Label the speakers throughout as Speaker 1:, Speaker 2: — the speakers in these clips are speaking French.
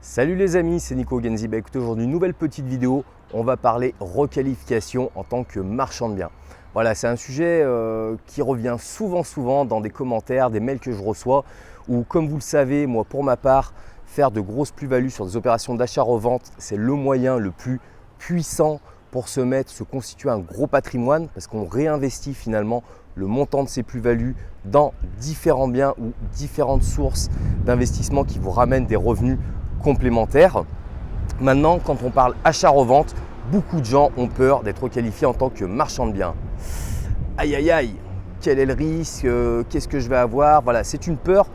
Speaker 1: Salut les amis, c'est Nico Genzi. Écoutez, aujourd'hui, une nouvelle petite vidéo. On va parler requalification en tant que marchand de biens. Voilà, c'est un sujet qui revient souvent dans des commentaires, des mails que je reçois. Ou comme vous le savez, moi pour ma part, faire de grosses plus-values sur des opérations d'achat-revente, c'est le moyen le plus puissant pour se constituer un gros patrimoine parce qu'on réinvestit finalement le montant de ces plus-values dans différents biens ou différentes sources d'investissement qui vous ramènent des revenus complémentaires. Maintenant, quand on parle achat-revente, beaucoup de gens ont peur d'être requalifiés en tant que marchand de biens. Aïe aïe aïe, quel est le risque? Qu'est-ce que je vais avoir? Voilà, c'est une peur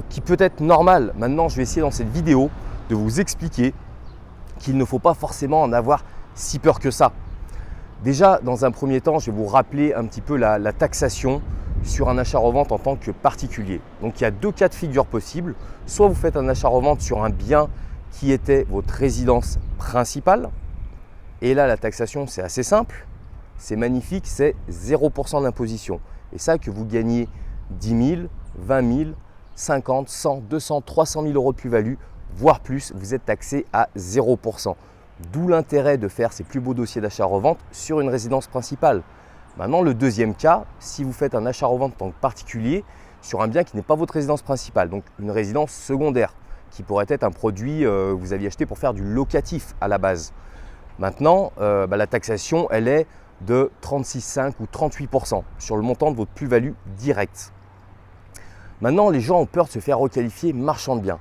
Speaker 1: qui peut être normale. Maintenant, je vais essayer dans cette vidéo de vous expliquer qu'il ne faut pas forcément en avoir si peur que ça. Déjà, dans un premier temps, je vais vous rappeler un petit peu la taxation sur un achat-revente en tant que particulier. Donc il y a deux cas de figure possibles. Soit vous faites un achat-revente sur un bien qui était votre résidence principale. Et là, la taxation, c'est assez simple. C'est magnifique, c'est 0% d'imposition. Et ça, que vous gagnez 10 000, 20 000, 50, 100, 200, 300 000 euros de plus-value, voire plus, vous êtes taxé à 0%. D'où l'intérêt de faire ces plus beaux dossiers d'achat-revente sur une résidence principale. Maintenant, le deuxième cas, si vous faites un achat-revente en tant que particulier sur un bien qui n'est pas votre résidence principale, donc une résidence secondaire, qui pourrait être un produit que vous aviez acheté pour faire du locatif à la base. Maintenant, la taxation, elle est de 36,5 ou 38% sur le montant de votre plus-value directe. Maintenant, les gens ont peur de se faire requalifier marchand de biens.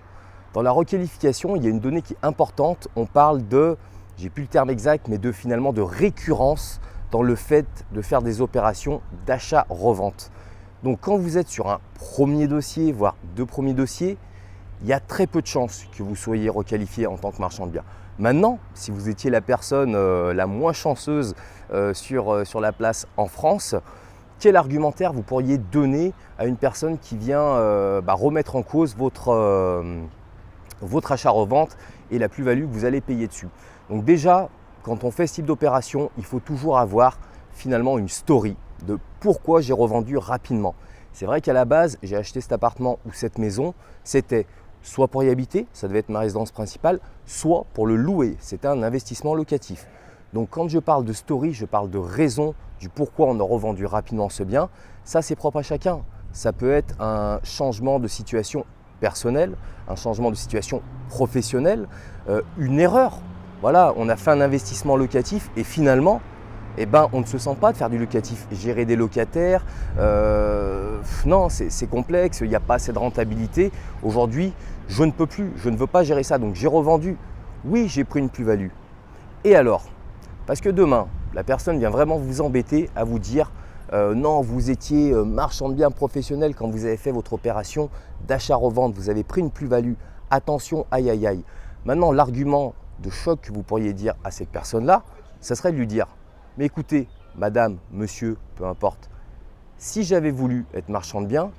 Speaker 1: Dans la requalification, il y a une donnée qui est importante. On parle de, j'ai plus le terme exact, mais finalement de récurrence dans le fait de faire des opérations d'achat-revente. Donc quand vous êtes sur un premier dossier, voire deux premiers dossiers, il y a très peu de chances que vous soyez requalifié en tant que marchand de biens. Maintenant, si vous étiez la personne la moins chanceuse sur la place en France, quel argumentaire vous pourriez donner à une personne qui vient remettre en cause votre achat-revente et la plus-value que vous allez payer dessus? Donc déjà, quand on fait ce type d'opération, il faut toujours avoir finalement une story de pourquoi j'ai revendu rapidement. C'est vrai qu'à la base, j'ai acheté cet appartement ou cette maison, c'était soit pour y habiter, ça devait être ma résidence principale, soit pour le louer, c'était un investissement locatif. Donc quand je parle de story, je parle de raison du pourquoi on a revendu rapidement ce bien. Ça, c'est propre à chacun. Ça peut être un changement de situation personnelle, un changement de situation professionnelle, une erreur. Voilà, on a fait un investissement locatif et finalement, on ne se sent pas de faire du locatif. Gérer des locataires, non, c'est complexe, il n'y a pas assez de rentabilité. Aujourd'hui, je ne peux plus, je ne veux pas gérer ça, donc j'ai revendu. Oui, j'ai pris une plus-value. Et alors? Parce que demain, la personne vient vraiment vous embêter à vous dire non, vous étiez marchand de biens professionnel quand vous avez fait votre opération d'achat-revente, vous avez pris une plus-value. Attention, aïe aïe aïe. Maintenant, l'argument de choc que vous pourriez dire à cette personne-là, ça serait de lui dire mais écoutez, madame, monsieur, peu importe, si j'avais voulu être marchand de biens,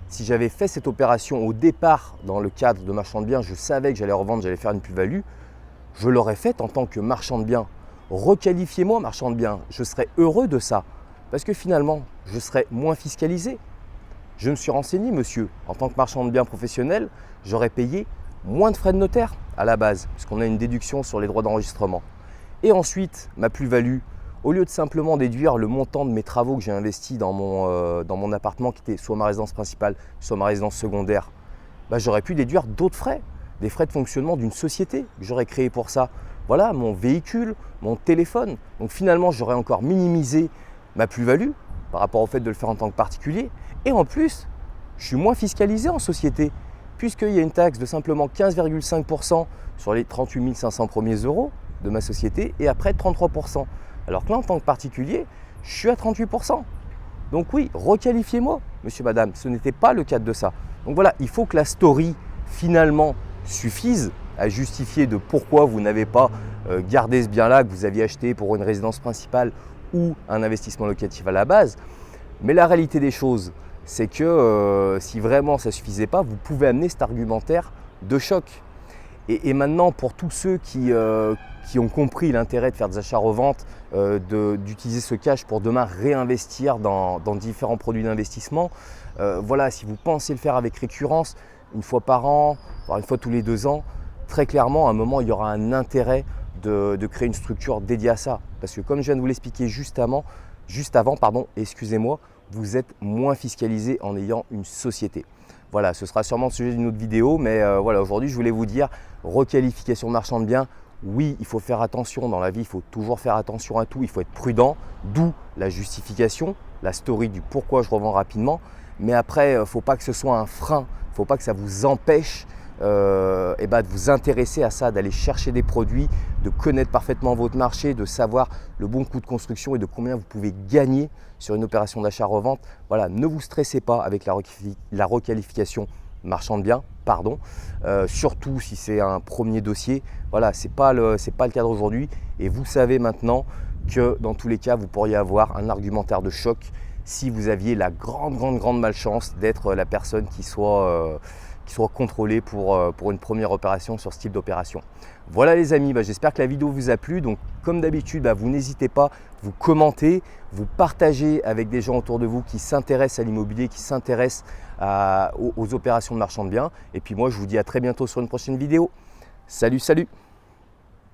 Speaker 1: si j'avais fait cette opération au départ dans le cadre de marchand de biens, je savais que j'allais revendre, j'allais faire une plus-value, je l'aurais faite en tant que marchand de biens. Requalifiez-moi marchand de biens, je serais heureux de ça parce que finalement, je serais moins fiscalisé. Je me suis renseigné, monsieur, en tant que marchand de biens professionnel, j'aurais payé moins de frais de notaire à la base puisqu'on a une déduction sur les droits d'enregistrement. Et ensuite, ma plus-value, au lieu de simplement déduire le montant de mes travaux que j'ai investis dans mon appartement qui était soit ma résidence principale, soit ma résidence secondaire, j'aurais pu déduire d'autres frais, des frais de fonctionnement d'une société que j'aurais créée pour ça. Voilà, mon véhicule, mon téléphone. Donc finalement, j'aurais encore minimisé ma plus-value par rapport au fait de le faire en tant que particulier. Et en plus, je suis moins fiscalisé en société puisqu'il y a une taxe de simplement 15,5% sur les 38 500 premiers euros de ma société et après 33%. Alors que là, en tant que particulier, je suis à 38%. Donc oui, requalifiez-moi, monsieur, madame. Ce n'était pas le cadre de ça. Donc voilà, il faut que la story, finalement, suffise à justifier de pourquoi vous n'avez pas gardé ce bien-là que vous aviez acheté pour une résidence principale ou un investissement locatif à la base. Mais la réalité des choses, c'est que si vraiment ça ne suffisait pas, vous pouvez amener cet argumentaire de choc. Et maintenant, pour tous ceux qui ont compris l'intérêt de faire des achats-reventes, d'utiliser ce cash pour demain réinvestir dans différents produits d'investissement, voilà, si vous pensez le faire avec récurrence, une fois par an, voire une fois tous les 2 ans, très clairement, à un moment, il y aura un intérêt de créer une structure dédiée à ça. Parce que comme je viens de vous l'expliquer juste avant, excusez-moi, vous êtes moins fiscalisé en ayant une société. Voilà, ce sera sûrement le sujet d'une autre vidéo, mais voilà, aujourd'hui, je voulais vous dire, requalification de marchand de biens, oui, il faut faire attention dans la vie, il faut toujours faire attention à tout, il faut être prudent, d'où la justification, la story du pourquoi je revends rapidement. Mais après, il ne faut pas que ce soit un frein, il ne faut pas que ça vous empêche de vous intéresser à ça, d'aller chercher des produits, de connaître parfaitement votre marché, de savoir le bon coût de construction et de combien vous pouvez gagner sur une opération d'achat-revente. Voilà, ne vous stressez pas avec la requalification marchand de biens, surtout si c'est un premier dossier. Voilà, ce n'est pas le cadre aujourd'hui et vous savez maintenant que dans tous les cas, vous pourriez avoir un argumentaire de choc si vous aviez la grande malchance d'être la personne qui soit contrôlée pour une première opération sur ce type d'opération. Voilà les amis, j'espère que la vidéo vous a plu. Donc comme d'habitude, vous n'hésitez pas, vous commentez, vous partagez avec des gens autour de vous qui s'intéressent à l'immobilier, qui s'intéressent aux opérations de marchand de biens. Et puis moi, je vous dis à très bientôt sur une prochaine vidéo. Salut, salut!